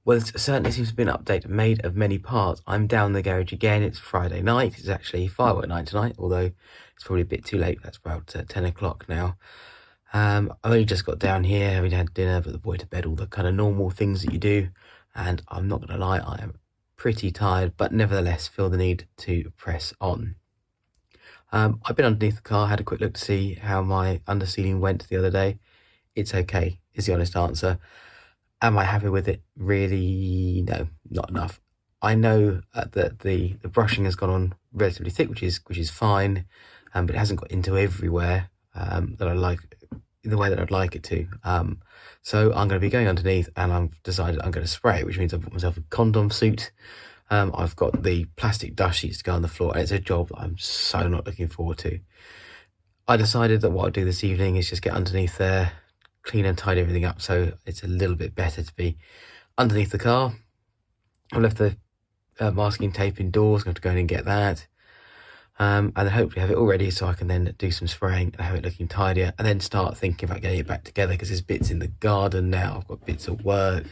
Well, it certainly seems to be an update made of many parts. I'm down the garage again. It's Friday night. It's actually firework night tonight, although it's probably a bit too late. That's about 10 o'clock now. I've only just got down here. We had dinner, put the boy to bed, all the kind of normal things that you do. And I'm not going to lie, I am pretty tired, but nevertheless feel the need to press on. I've been underneath the car, had a quick look to see how my undersealing went the other day. It's okay, is the honest answer. Am I happy with it? Really, no, not enough. I know that the brushing has gone on relatively thick, which is fine, but it hasn't got into everywhere that I like in the way that I'd like it to. So I'm going to be going underneath, and I've decided I'm going to spray it, which means I've put myself a condom suit. I've got the plastic dust sheets to go on the floor, and it's a job that I'm so not looking forward to. I decided that what I'll do this evening is just get underneath there, clean and tidy everything up, so it's a little bit better to be underneath the car. I've left the masking tape indoors. I'm going to go in and get that, and then hopefully have it all ready so I can then do some spraying and have it looking tidier, and then start thinking about getting it back together, because there's bits in the garden now. I've got bits at work,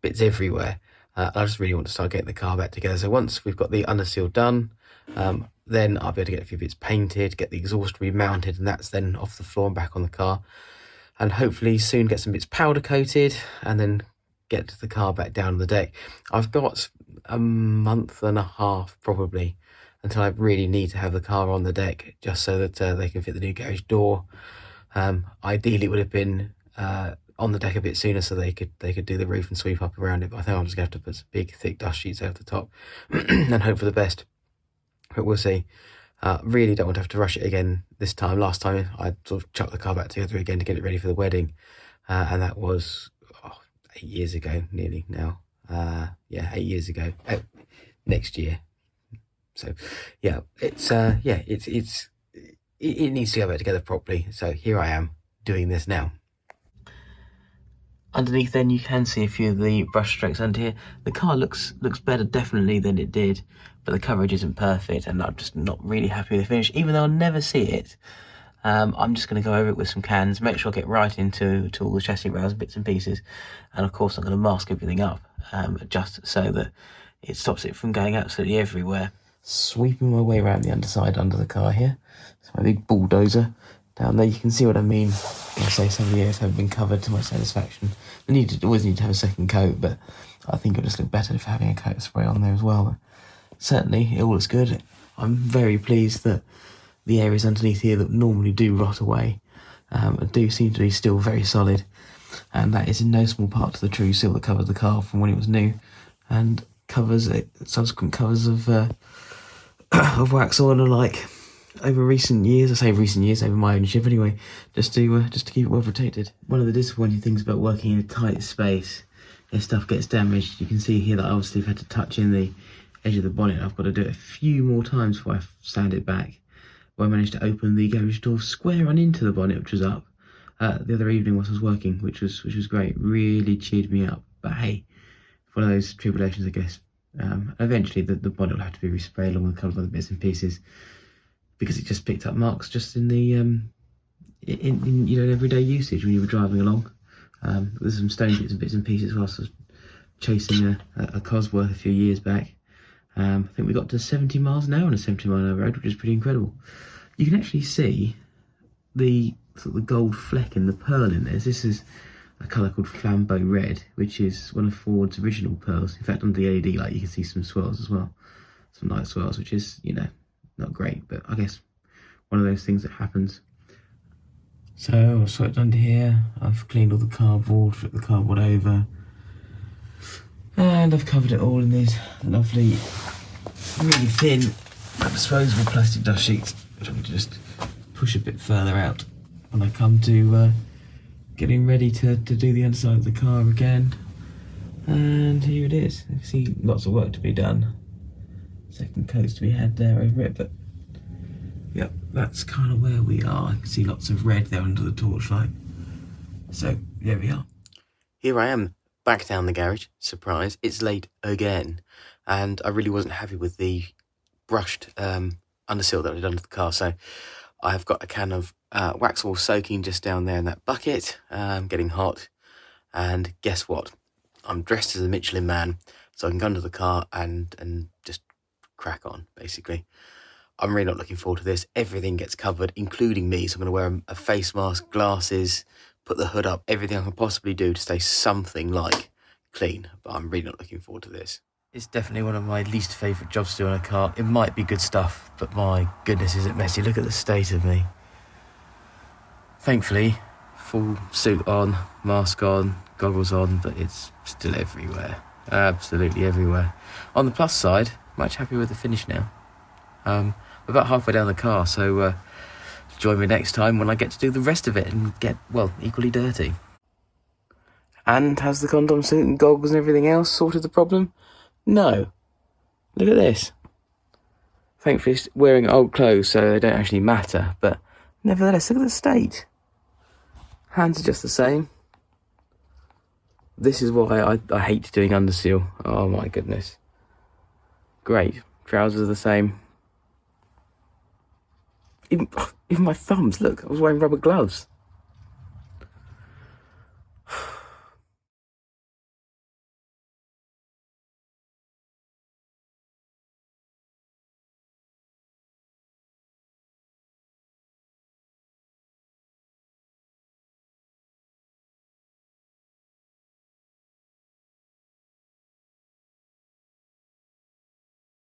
bits everywhere. I just really want to start getting the car back together. So once we've got the underseal done, then I'll be able to get a few bits painted, get the exhaust remounted, and that's then off the floor and back on the car. And hopefully soon get some bits powder coated, and then get the car back down on the deck. I've got a month and a half probably until I really need to have the car on the deck, just so that they can fit the new garage door. Ideally it would have been on the deck a bit sooner so they could do the roof and sweep up around it, but I think I'm just going to have to put some big thick dust sheets over the top and hope for the best, but we'll see. Really don't want to have to rush it again this time. Last time I sort of chucked the car back together again to get it ready for the wedding, and that was 8 years ago nearly now. 8 years ago, next year. So yeah, it needs to go back together properly. So here I am doing this now. Underneath then you can see a few of the brush strokes under here. The car looks better definitely than it did, but the coverage isn't perfect, and I'm just not really happy with the finish, even though I'll never see it. I'm just going to go over it with some cans, make sure I get right into all the chassis rails and bits and pieces, and of course I'm going to mask everything up, just so that it stops it from going absolutely everywhere. Sweeping my way around the underside under the car here. It's my big bulldozer. Down there you can see what I mean. I say some of the areas haven't been covered to my satisfaction. I always need to have a second coat, but I think it'll just look better for having a coat of spray on there as well. But certainly it all looks good. I'm very pleased that the areas underneath here that normally do rot away do seem to be still very solid, and that is in no small part to the true seal that covered the car from when it was new, and covers subsequent covers of Waxoyl and alike over recent years. I say recent years, over my ownership anyway, just to keep it well protected. One of the disappointing things about working in a tight space, if stuff gets damaged, you can see here that I obviously have had to touch in the edge of the bonnet. I've got to do it a few more times before I sand it back. Where I managed to open the garage door square on into the bonnet, which was up the other evening whilst I was working, which was great. Really cheered me up. But hey, one of those tribulations, I guess. Eventually the bonnet will have to be resprayed along with a couple of other bits and pieces, because it just picked up marks just in the in everyday usage when you were driving along. There's some stone bits and pieces whilst I was chasing a Cosworth a few years back. I think we got to 70 miles an hour on a 70-mile-an-hour road, which is pretty incredible. You can actually see the gold fleck in the pearl in this. This is a colour called Flambeau Red, which is one of Ford's original pearls. In fact, under the LED light you can see some swirls as well, some light swirls, which is, not great, but I guess one of those things that happens. So I've swept under here, I've cleaned all the cardboard, flipped the cardboard over, and I've covered it all in these lovely, really thin, disposable plastic dust sheets, which I'm going to just push a bit further out when I come to getting ready to do the underside of the car again. And here it is. You see lots of work to be done. Second coats to be had there over it, but yep, that's kind of where we are. I can see lots of red there under the torchlight. So there we are. Here I am, back down the garage. Surprise, it's late again, and I really wasn't happy with the brushed underseal that I did under the car, so I've got a can of Waxoyl soaking just down there in that bucket, getting hot, and guess what? I'm dressed as a Michelin man, so I can come to the car and just crack on, basically. I'm really not looking forward to this. Everything gets covered, including me, so I'm going to wear a face mask, glasses, put the hood up, everything I can possibly do to stay something like clean, but I'm really not looking forward to this. It's definitely one of my least favourite jobs to do on a car. It might be good stuff, but my goodness, is it messy. Look at the state of me. Thankfully, full suit on, mask on, goggles on, but it's still everywhere. Absolutely everywhere. On the plus side, much happier with the finish now. We're about halfway down the car, so join me next time when I get to do the rest of it and get, well, equally dirty. And has the condom suit and goggles and everything else sorted the problem? No. Look at this. Thankfully, it's wearing old clothes, so they don't actually matter, but nevertheless, look at the state. Hands are just the same. This is why I hate doing underseal. Oh my goodness. Great. Trousers are the same. Even my thumbs, look, I was wearing rubber gloves.